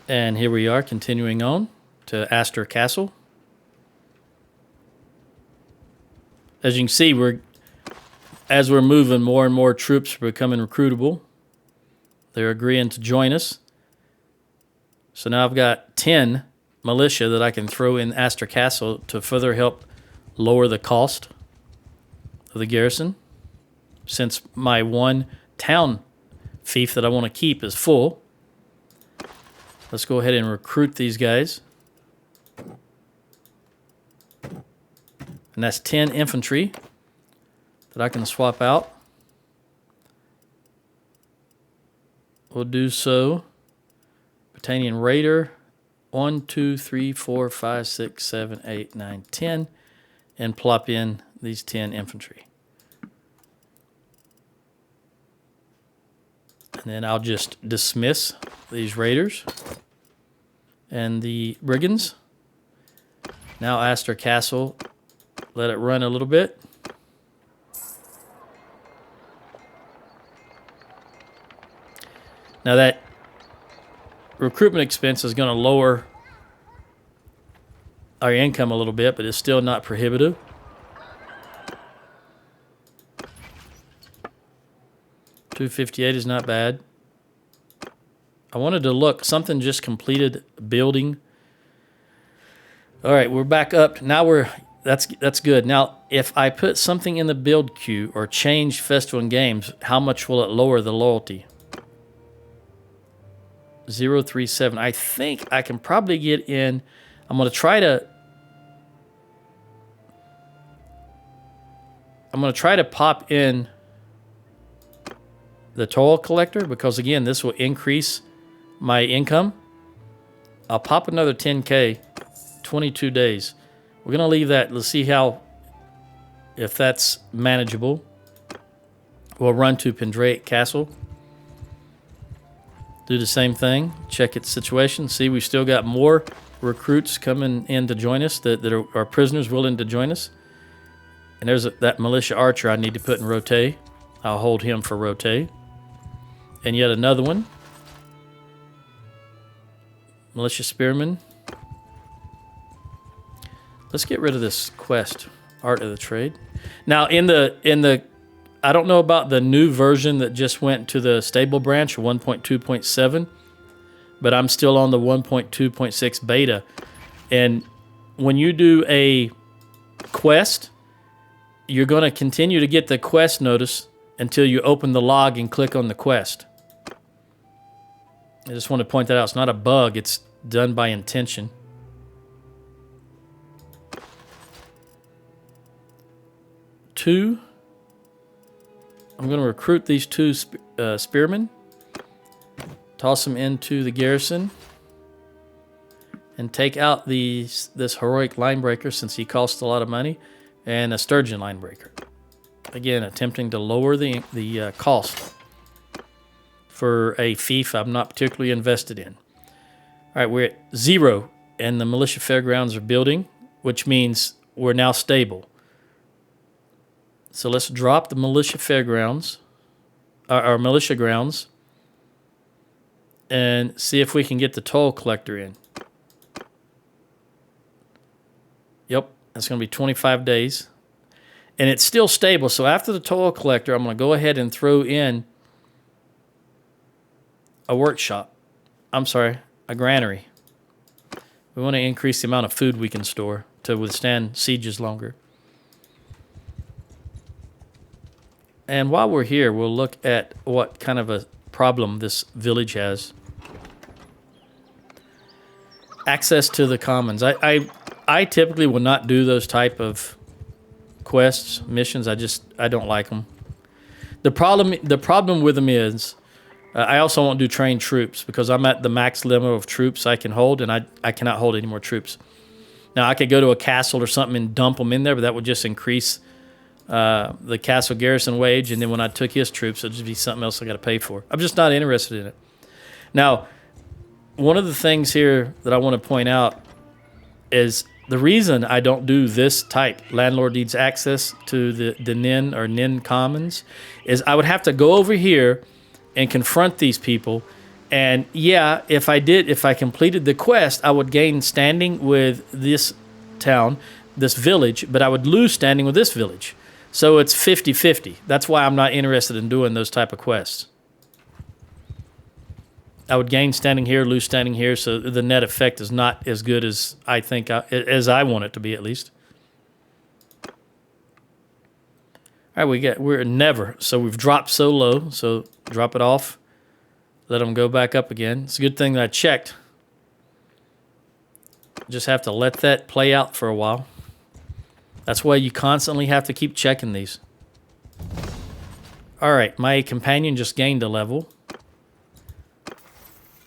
And here we are, continuing on to Astor Castle. As you can see, as we're moving, more and more troops are becoming recruitable. They're agreeing to join us. So now I've got 10 militia that I can throw in Astor Castle to further help lower the cost of the garrison. Since my one town fief that I want to keep is full, let's go ahead and recruit these guys. And that's 10 infantry that I can swap out. We'll do so. Britannian Raider, 1, 2, 3, 4, 5, 6, 7, 8, 9, 10, and plop in these 10 infantry. And then I'll just dismiss these raiders and the brigands. Now Astor Castle, let it run a little bit. Now that recruitment expense is going to lower our income a little bit, but it's still not prohibitive. $258 is not bad. I wanted to look. Something just completed building. All right, we're back up. Now that's good. Now, if I put something in the build queue or change festival and games, how much will it lower the loyalty? 037. I think I can probably get in. I'm going to try to pop in the toll collector, because again, this will increase my income. I'll pop another 10K, 22 days. We're going to leave that. Let's see if that's manageable. We'll run to Pendraic Castle. Do the same thing. Check its situation. See, we've still got more recruits coming in to join us that are prisoners willing to join us. And there's that militia archer I need to put in rotate. I'll hold him for rotate. And yet another one. Militia spearman. Let's get rid of this quest, Art of the Trade. Now in the I don't know about the new version that just went to the stable branch, 1.2.7, but I'm still on the 1.2.6 beta. And when you do a quest, you're going to continue to get the quest notice until you open the log and click on the quest. I just want to point that out. It's not a bug. It's done by intention. Two. I'm going to recruit these two spearmen. Toss them into the garrison. And take out this heroic linebreaker, since he costs a lot of money. And a Sturgian linebreaker. Again, attempting to lower the cost for a fief I'm not particularly invested in. All right, we're at 0, and the militia fairgrounds are building, which means we're now stable. So let's drop the militia fairgrounds, our militia grounds, and see if we can get the toll collector in. Yep, that's going to be 25 days. And it's still stable, so after the toll collector, I'm going to go ahead and throw in a workshop. I'm sorry, a granary. We want to increase the amount of food we can store to withstand sieges longer. And while we're here, we'll look at what kind of a problem this village has. Access to the commons. I typically will not do those type of quests, missions. I don't like them. The problem with them is I also won't do trained troops, because I'm at the max limit of troops I can hold, and I cannot hold any more troops. Now, I could go to a castle or something and dump them in there, but that would just increase the castle garrison wage, and then when I took his troops, it'd just be something else I got to pay for. I'm just not interested in it. Now, one of the things here that I want to point out is the reason I don't do this type, landlord needs access to the Nin or Nin commons, is I would have to go over here and confront these people And yeah, if I completed the quest, I would gain standing with this town, this village, but I would lose standing with this village. So it's 50-50. That's why I'm not interested in doing those type of quests. I would gain standing here, lose standing here, so the net effect is not as good as I think, as I want it to be at least. All right, we're never. So we've dropped so low, so drop it off. Let them go back up again. It's a good thing that I checked. Just have to let that play out for a while. That's why you constantly have to keep checking these. All right, my companion just gained a level.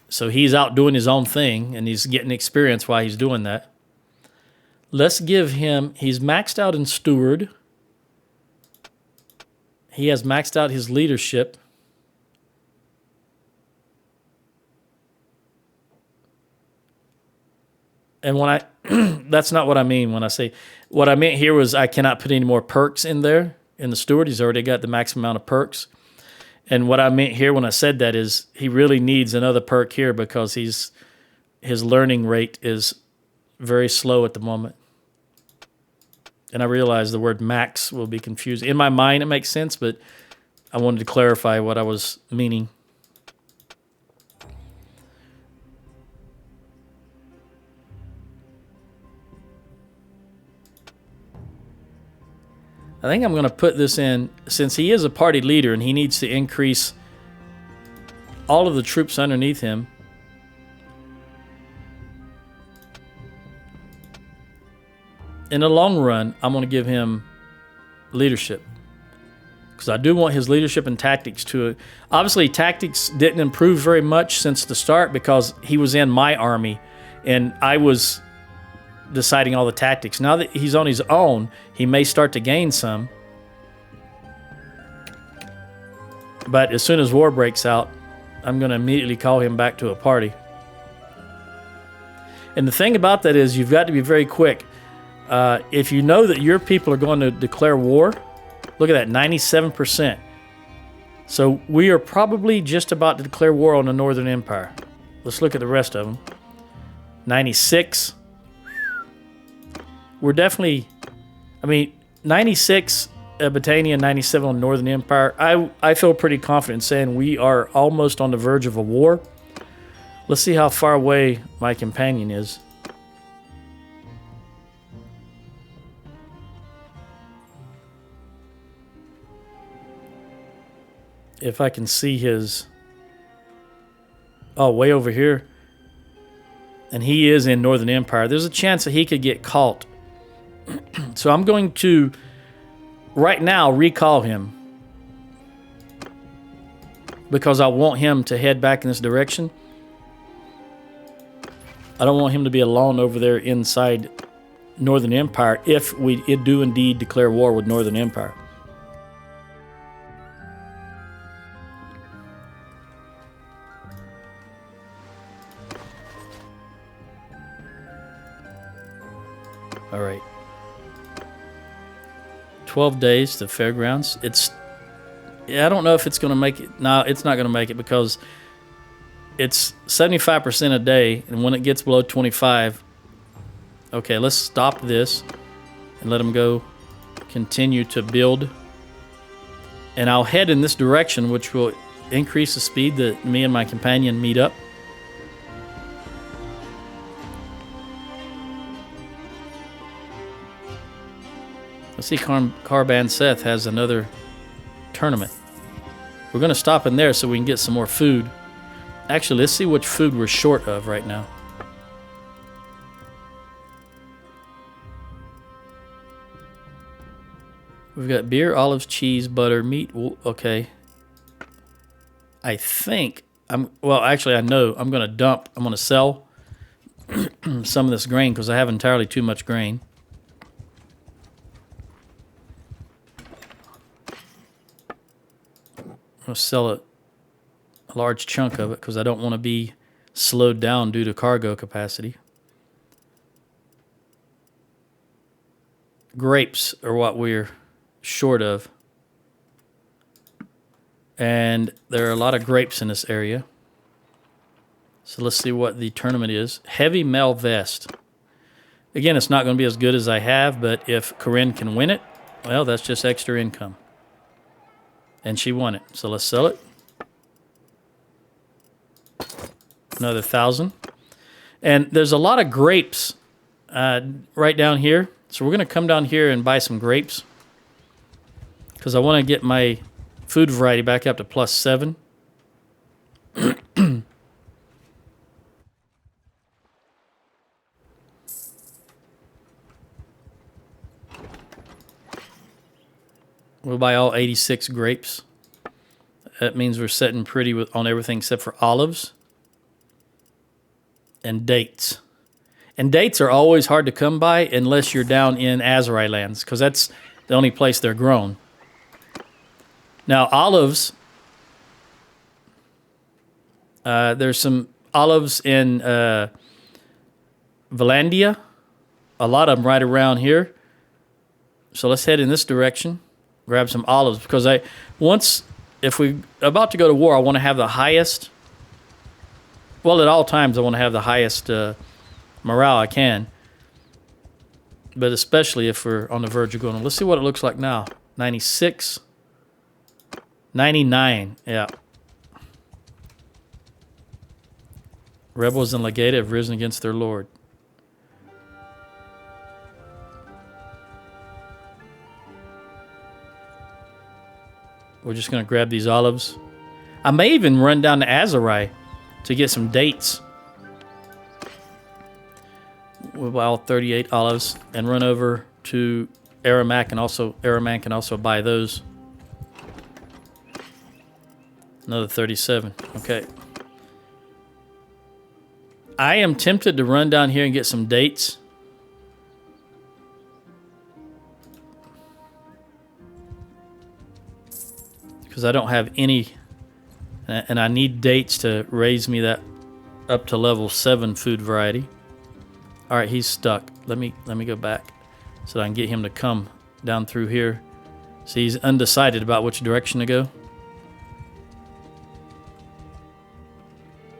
So he's out doing his own thing, and he's getting experience while he's doing that. Let's give him... He's maxed out in Steward. He has maxed out his leadership. And when I... that's not what I mean when I say... What I meant here was I cannot put any more perks in there. In the Steward, he's already got the maximum amount of perks. And what I meant here when I said that is he really needs another perk here because his learning rate is very slow at the moment. And I realize the word max will be confusing. In my mind, it makes sense, but I wanted to clarify what I was meaning. I think I'm going to put this in, since he is a party leader and he needs to increase all of the troops underneath him. In the long run, I'm going to give him leadership. Because I do want his leadership and tactics to... Obviously, tactics didn't improve very much since the start because he was in my army and I was deciding all the tactics. Now that he's on his own, he may start to gain some. But as soon as war breaks out, I'm going to immediately call him back to a party. And the thing about that is you've got to be very quick. If you know that your people are going to declare war, look at that, 97%. So we are probably just about to declare war on the Northern Empire. Let's look at the rest of them. 96. We're definitely, 96 Battania, 97 on Northern Empire. I feel pretty confident saying we are almost on the verge of a war. Let's see how far away my companion is. If I can see his... Oh, way over here. And he is in Northern Empire. There's a chance that he could get caught. So I'm going to, right now, recall him. Because I want him to head back in this direction. I don't want him to be alone over there inside Northern Empire if we do indeed declare war with Northern Empire. All right. 12 days to fairgrounds. I don't know if it's going to make it. No, it's not going to make it because it's 75% a day, and when it gets below 25, okay, let's stop this and let them go continue to build. And I'll head in this direction, which will increase the speed that me and my companion meet up. Let's see, Carban Seth has another tournament. We're going to stop in there so we can get some more food. Actually, let's see which food we're short of right now. We've got beer, olives, cheese, butter, meat. Okay. I think well, actually, I know I'm going to sell some of this grain because I have entirely too much grain. I'll sell a large chunk of it because I don't want to be slowed down due to cargo capacity. Grapes are what we're short of. And there are a lot of grapes in this area. So let's see what the tournament is. Heavy mail vest. Again, it's not going to be as good as I have, but if Corinne can win it, well, that's just extra income. And she won it. So let's sell it. Another 1,000. And there's a lot of grapes right down here. So we're going to come down here and buy some grapes. Because I want to get my food variety back up to +7. We'll buy all 86 grapes. That means we're setting pretty on everything except for olives and dates. And dates are always hard to come by unless you're down in Azurai lands, because that's the only place they're grown. Now, olives, there's some olives in Valandia, a lot of them right around here. So let's head in this direction, grab some olives, because if we're about to go to war, I want to have the highest, well, at all times I want to have the highest morale I can, but especially if we're on the verge of going. Let's see what it looks like now. 96, 99, yeah. Rebels and Legata have risen against their lord. We're just going to grab these olives. I may even run down to Azurai to get some dates. We'll buy all 38 olives and run over to Aramak, and Araman can also buy those. Another 37. Okay. I am tempted to run down here and get some dates. Because I don't have any, and I need dates to raise me that up to level 7 food variety. All right, he's stuck. Let me go back so that I can get him to come down through here. See, he's undecided about which direction to go.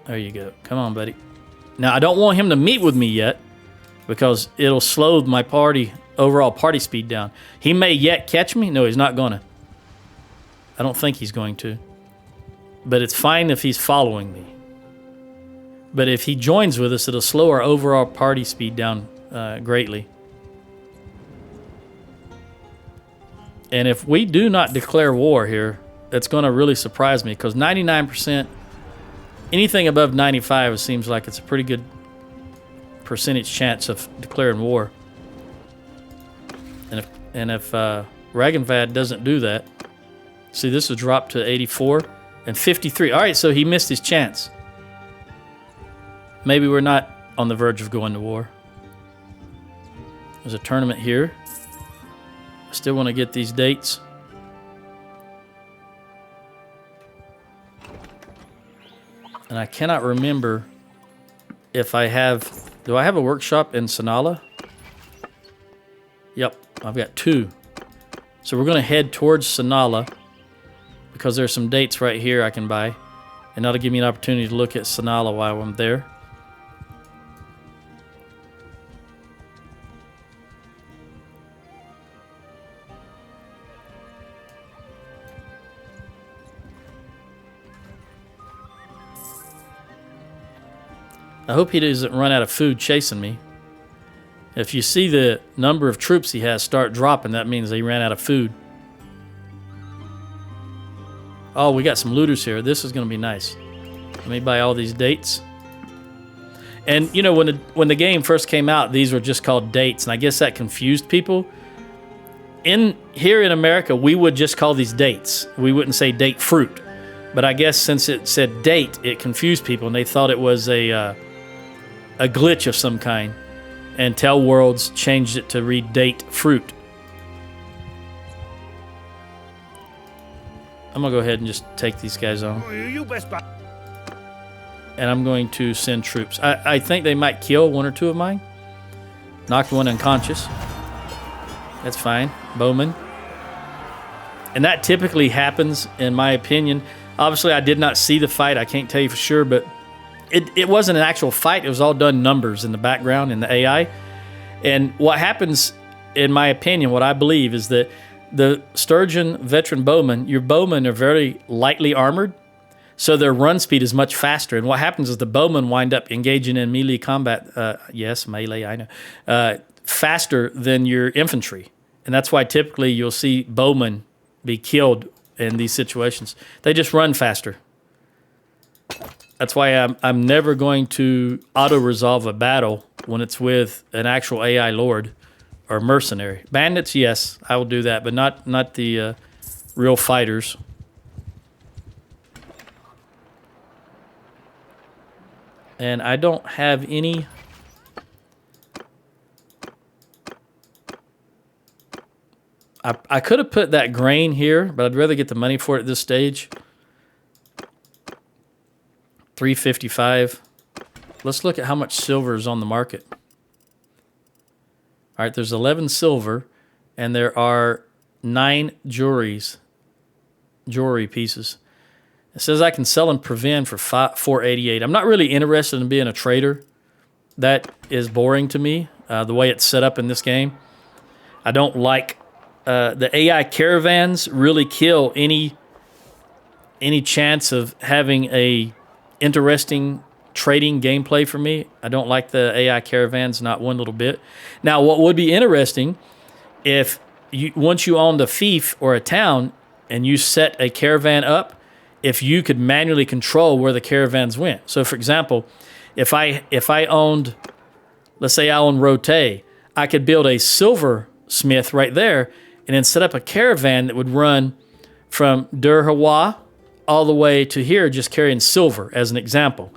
There you go. Come on, buddy. Now, I don't want him to meet with me yet because it'll slow my overall party speed down. He may yet catch me. No, he's not going to. I don't think he's going to. But it's fine if he's following me. But if he joins with us, it'll slow our overall party speed down greatly. And if we do not declare war here, it's going to really surprise me, because 99%, anything above 95, it seems like it's a pretty good percentage chance of declaring war. And if Ragnvad doesn't do that, see, this will drop to 84 and 53. All right, so he missed his chance. Maybe we're not on the verge of going to war. There's a tournament here. I still want to get these dates. And I cannot remember if I have... Do I have a workshop in Sanala? Yep, I've got 2. So we're going to head towards Sanala, because there's some dates right here I can buy. And that'll give me an opportunity to look at Sanala while I'm there. I hope he doesn't run out of food chasing me. If you see the number of troops he has start dropping, that means he ran out of food. Oh, we got some looters here. This is going to be nice. Let me buy all these dates. And, you know, when the game first came out, these were just called dates, and I guess that confused people. Here in America, we would just call these dates. We wouldn't say date fruit. But I guess since it said date, it confused people, and they thought it was a glitch of some kind, and Tell Worlds changed it to read date fruit. I'm gonna go ahead and just take these guys on, and I'm going to send troops. I think they might kill 1 or 2 of mine. Knocked one unconscious. That's fine. Bowman. And that typically happens, in my opinion. Obviously, I did not see the fight. I can't tell you for sure, but it wasn't an actual fight. It was all done numbers in the background in the AI. And what happens, in my opinion, what I believe is that the Sturgian veteran bowmen, your bowmen are very lightly armored, so their run speed is much faster. And what happens is the bowmen wind up engaging in melee combat, yes, melee, I know, faster than your infantry. And that's why typically you'll see bowmen be killed in these situations. They just run faster. That's why I'm never going to auto-resolve a battle when it's with an actual AI lord or mercenary. Bandits, yes, I will do that, but not the real fighters. And I don't have any... I could have put that grain here, but I'd rather get the money for it at this stage. 355. Let's look at how much silver is on the market. All right, there's 11 silver, and there are 9 jewelry pieces. It says I can sell and prevent for 488. I'm not really interested in being a trader. That is boring to me, the way it's set up in this game. I don't like... the AI caravans really kill any chance of having a interesting trading gameplay for me. I don't like the AI caravans, not one little bit. Now, what would be interesting if once you owned a fief or a town and you set a caravan up, if you could manually control where the caravans went. So, for example, if I owned, let's say I own Rote, I could build a silversmith right there and then set up a caravan that would run from Durhawa all the way to here, just carrying silver as an example.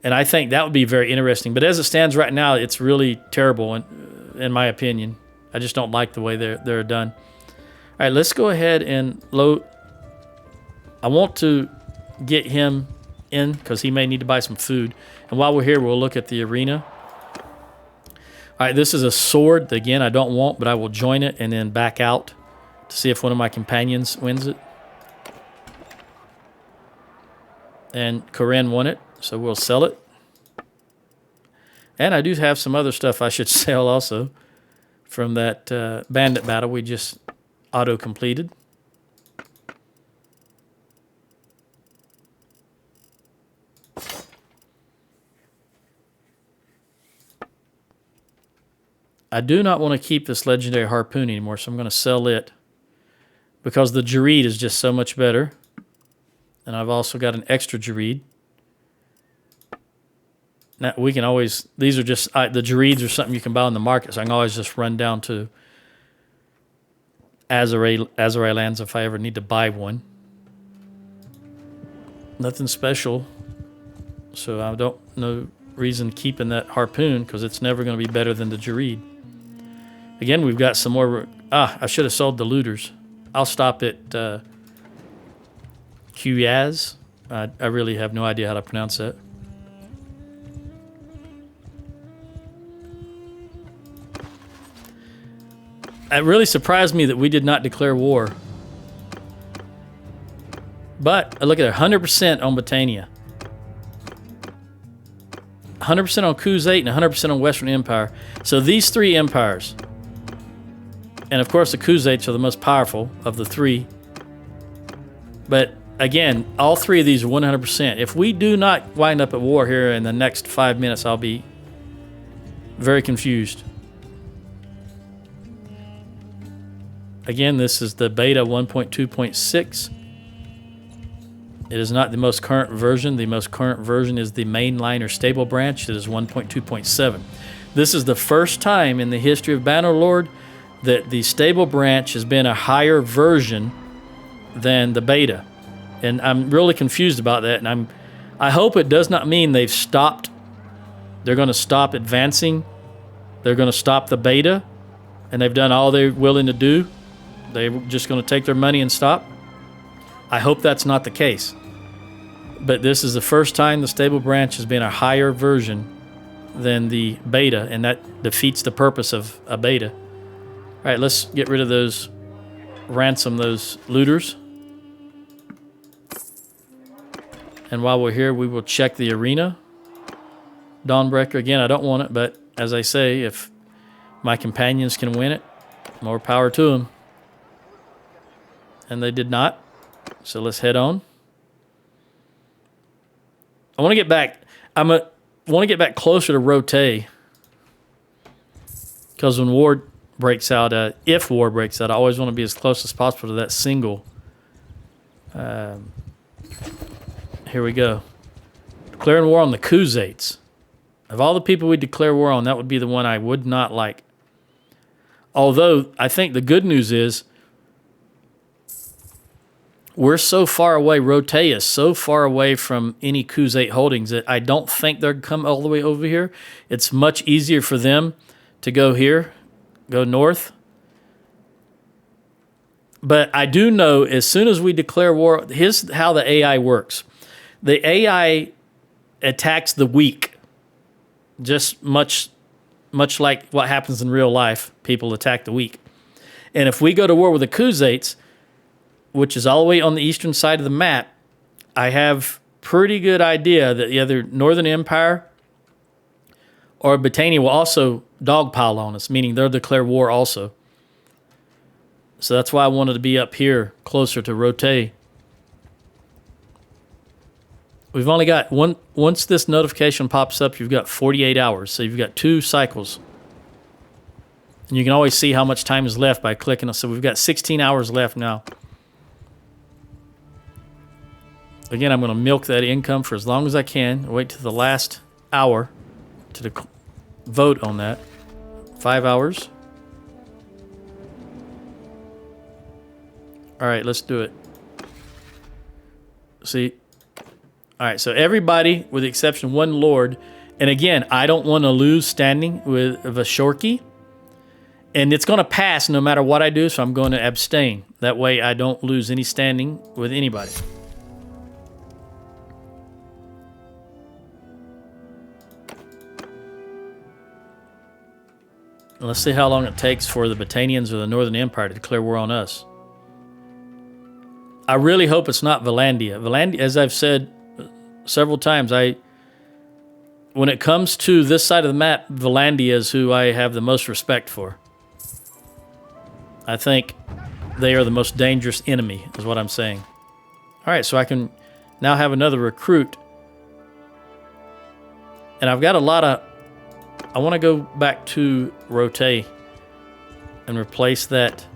And I think that would be very interesting. But as it stands right now, it's really terrible in my opinion. I just don't like the way they're done. All right, let's go ahead and load. I want to get him in because he may need to buy some food. And while we're here, we'll look at the arena. All right, this is a sword that, again, I don't want, but I will join it and then back out to see if one of my companions wins it. And Corinne won it, so we'll sell it. And I do have some other stuff I should sell also from that bandit battle we just auto-completed. I do not want to keep this legendary harpoon anymore, so I'm going to sell it because the Gird is just so much better. And I've also got an extra Gird. Now, we can always, these are just, the Girds are something you can buy on the market, so I can always just run down to Azure Lands if I ever need to buy one. Nothing special, so I don't know reason keeping that harpoon because it's never going to be better than the Gird. Again, we've got some more. I should have sold the looters. I'll stop at Kuyaz. I really have no idea how to pronounce that. It really surprised me that we did not declare war. But look at it, 100% on Botania. 100% on Khuzait and 100% on Western Empire. So these three empires, and of course the Khuzaits are the most powerful of the three. But again, all three of these are 100%. If we do not wind up at war here in the next 5 minutes, I'll be very confused. Again, this is the beta 1.2.6. It is not the most current version. The most current version is the mainline or stable branch. It is 1.2.7. This is the first time in the history of Bannerlord that the stable branch has been a higher version than the beta. And I'm really confused about that. And I hope it does not mean they've stopped. They're going to stop advancing. They're going to stop the beta. And they've done all they're willing to do. They're just going to take their money and stop. I hope that's not the case. But this is the first time the stable branch has been a higher version than the beta, and that defeats the purpose of a beta. All right, let's get rid of those, ransom those looters. And while we're here, we will check the arena. Dawnbreaker. Again, I don't want it, but as I say, if my companions can win it, more power to them. And they did not. So let's head on. I want to get back. Want to get back closer to Rote. Because when war breaks out, if war breaks out, I always want to be as close as possible to that single. Here we go. Declaring war on the Khuzaits. Of all the people we declare war on, that would be the one I would not like. Although, I think the good news is we're so far away, Rote is so far away from any Khuzait holdings that I don't think they'll come all the way over here. It's much easier for them to go here, go north. But I do know as soon as we declare war, here's how the AI works. The AI attacks the weak, just much like what happens in real life. People attack the weak. And if we go to war with the Khuzaits, which is all the way on the eastern side of the map, I have pretty good idea that either Northern Empire or Britannia will also dogpile on us, meaning they'll declare war also. So that's why I wanted to be up here, closer to Rote. We've only got one. Once this notification pops up, you've got 48 hours. So you've got 2 cycles. And you can always see how much time is left by clicking. So we've got 16 hours left now. Again, I'm going to milk that income for as long as I can. Wait till the last hour to vote on that. 5 hours. All right, let's do it. See? All right, so everybody, with the exception of one lord, and again, I don't want to lose standing with a Shorky, and it's going to pass no matter what I do, so I'm going to abstain. That way I don't lose any standing with anybody. Let's see how long it takes for the Britannians or the Northern Empire to declare war on us. I really hope it's not Valandia. Valandia, as I've said several times, when it comes to this side of the map, Valandia is who I have the most respect for. I think they are the most dangerous enemy, is what I'm saying. All right, so I can now have another recruit. And I've got a lot of... I want to go back to Rote and replace that.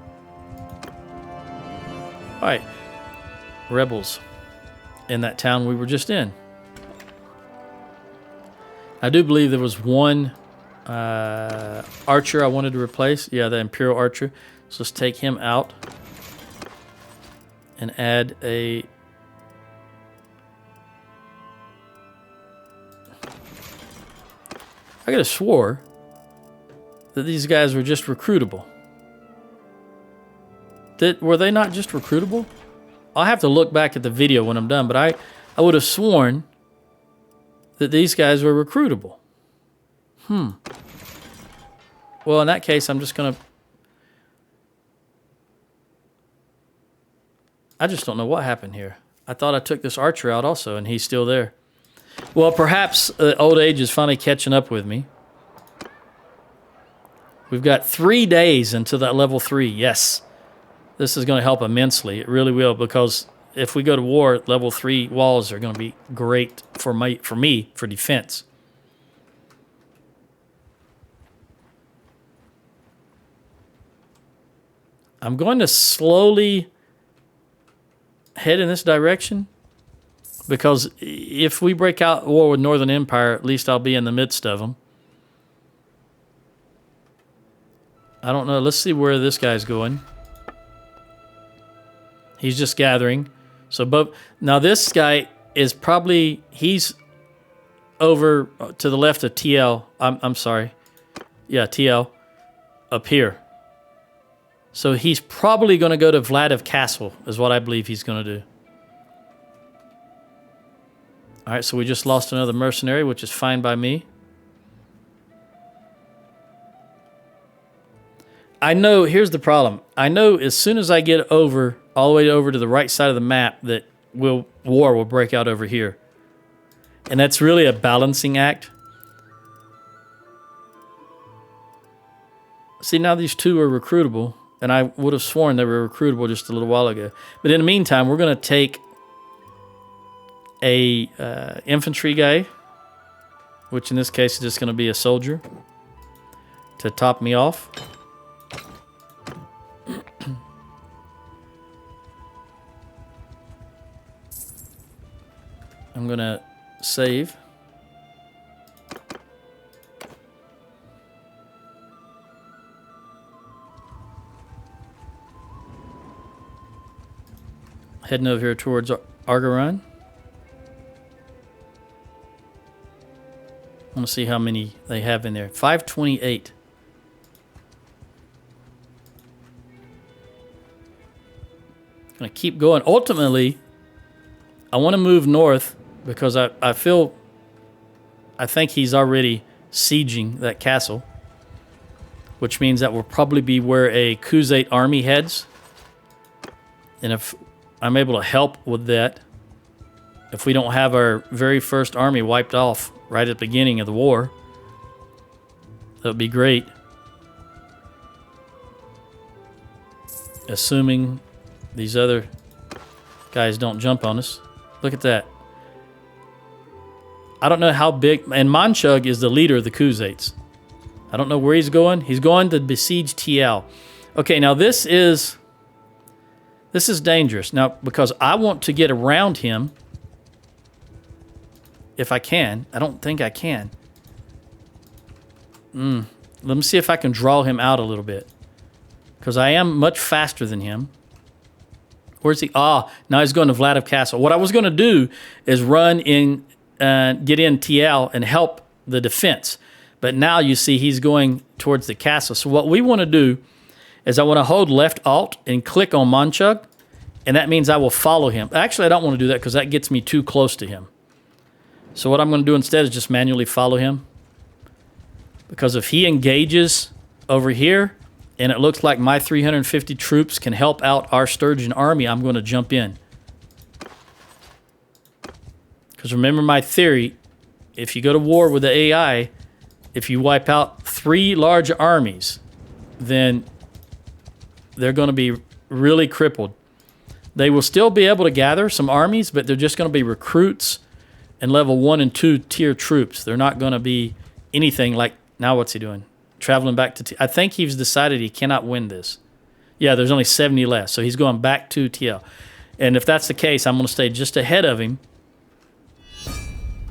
All right. Rebels in that town we were just in. I do believe there was one archer I wanted to replace. Yeah, the Imperial Archer. So let's take him out and add a... I could have swore that these guys were just recruitable. Were they not just recruitable? I'll have to look back at the video when I'm done, but I would have sworn that these guys were recruitable. Well, in that case, I'm just going to... I just don't know what happened here. I thought I took this archer out also, and he's still there. Well, perhaps old age is finally catching up with me. We've got 3 days until that level 3. Yes. This is going to help immensely. It really will, because if we go to war, level 3 walls are going to be great for me for defense. I'm going to slowly head in this direction, because if we break out war with Northern Empire, at least I'll be in the midst of them. I don't know. Let's see where this guy's going. He's just gathering. So, now this guy is probably, he's over to the left of TL. I'm sorry. Yeah, TL. Up here. So he's probably going to go to Vladiv Castle, is what I believe he's going to do. All right, so we just lost another mercenary, which is fine by me. I know, here's the problem. I know as soon as I get over, all the way over to the right side of the map, that war will break out over here. And that's really a balancing act. See, now these two are recruitable, and I would have sworn they were recruitable just a little while ago. But in the meantime, we're going to take a infantry guy, which in this case is just going to be a soldier, to top me off. I'm going to save. Heading over here towards Argaron. I want to see how many they have in there. 528. Going to keep going. Ultimately, I want to move north because I think he's already sieging that castle, which means that will probably be where a Khuzate army heads. And if I'm able to help with that, if we don't have our very first army wiped off right at the beginning of the war, that would be great. Assuming these other guys don't jump on us. Look at that. I don't know how big, and Manchug is the leader of the Khuzates. I don't know where he's going. He's going to besiege TL. Okay, now this is dangerous. Now, because I want to get around him, if I can. I don't think I can. Let me see if I can draw him out a little bit. Because I am much faster than him. Where's he? Ah, now he's going to Vladiv Castle. What I was going to do is run in, get in TL and help the defense. But now you see he's going towards the castle. So what we want to do is I want to hold left alt and click on Manchug. And that means I will follow him. Actually, I don't want to do that because that gets me too close to him. So what I'm going to do instead is just manually follow him. Because if he engages over here, and it looks like my 350 troops can help out our Sturgian army, I'm going to jump in. Because remember my theory, if you go to war with the AI, if you wipe out 3 large armies, then they're going to be really crippled. They will still be able to gather some armies, but they're just going to be recruits and level 1 and 2 tier troops. They're not going to be anything like, now what's he doing? Traveling back to I think he's decided he cannot win this. Yeah, there's only 70 left, so he's going back to TL. And if that's the case, I'm going to stay just ahead of him.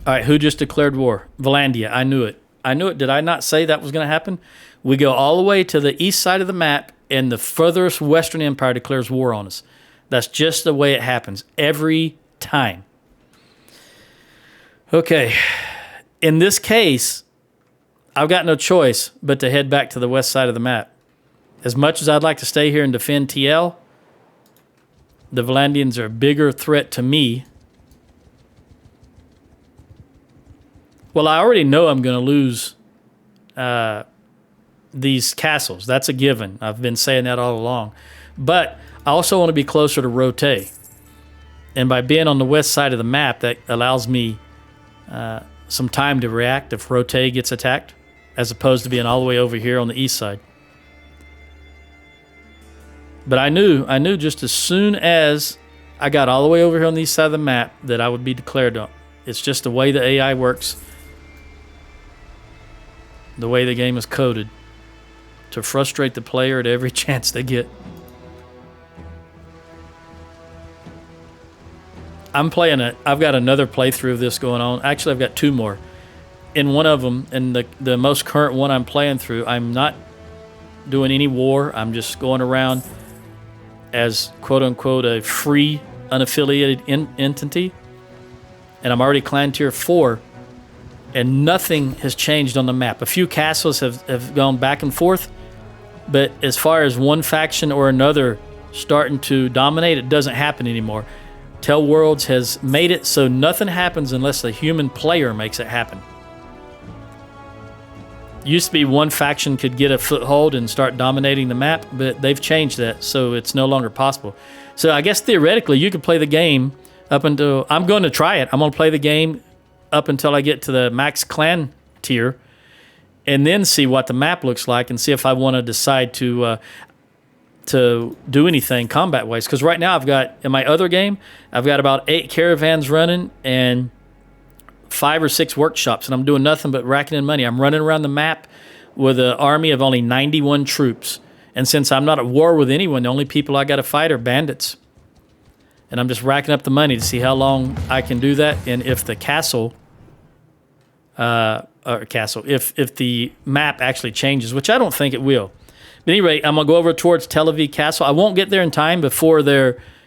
All right, who just declared war? Valandia. I knew it. I knew it. Did I not say that was going to happen? We go all the way to the east side of the map, and the furthest Western Empire declares war on us. That's just the way it happens every time. Okay. In this case, I've got no choice but to head back to the west side of the map. As much as I'd like to stay here and defend TL, the Valandians are a bigger threat to me. Well, I already know I'm going to lose these castles. That's a given. I've been saying that all along. But I also want to be closer to Rote. And by being on the west side of the map, that allows me some time to react if Rote gets attacked, as opposed to being all the way over here on the east side. But I knew just as soon as I got all the way over here on the east side of the map that I would be declared on. It's just the way the AI works, the way the game is coded, to frustrate the player at every chance they get. I've got another playthrough of this going on. Actually, I've got 2 more. In one of them, in the most current one I'm playing through, I'm not doing any war. I'm just going around as quote-unquote a free, unaffiliated entity. And I'm already clan tier 4, and nothing has changed on the map. A few castles have gone back and forth, but as far as one faction or another starting to dominate, it doesn't happen anymore. Tell Worlds has made it so nothing happens unless a human player makes it happen. Used to be one faction could get a foothold and start dominating the map, but they've changed that, so it's no longer possible. So I guess theoretically you could play the game up until... I'm going to try it. I'm going to play the game up until I get to the max clan tier, and then see what the map looks like and see if I want to decide to do anything combat-wise. Because right now I've got, in my other game, I've got about 8 caravans running and 5 or 6 workshops, and I'm doing nothing but racking in money. I'm running around the map with an army of only 91 troops. And since I'm not at war with anyone, the only people I got to fight are bandits. And I'm just racking up the money to see how long I can do that, and if the if the map actually changes, which I don't think it will. But anyway, I'm going to go over towards Tel Aviv Castle. I won't get there in time before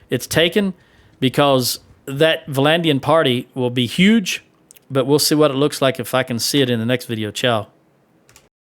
it's taken, because that Valandian party will be huge, but we'll see what it looks like if I can see it in the next video. Ciao.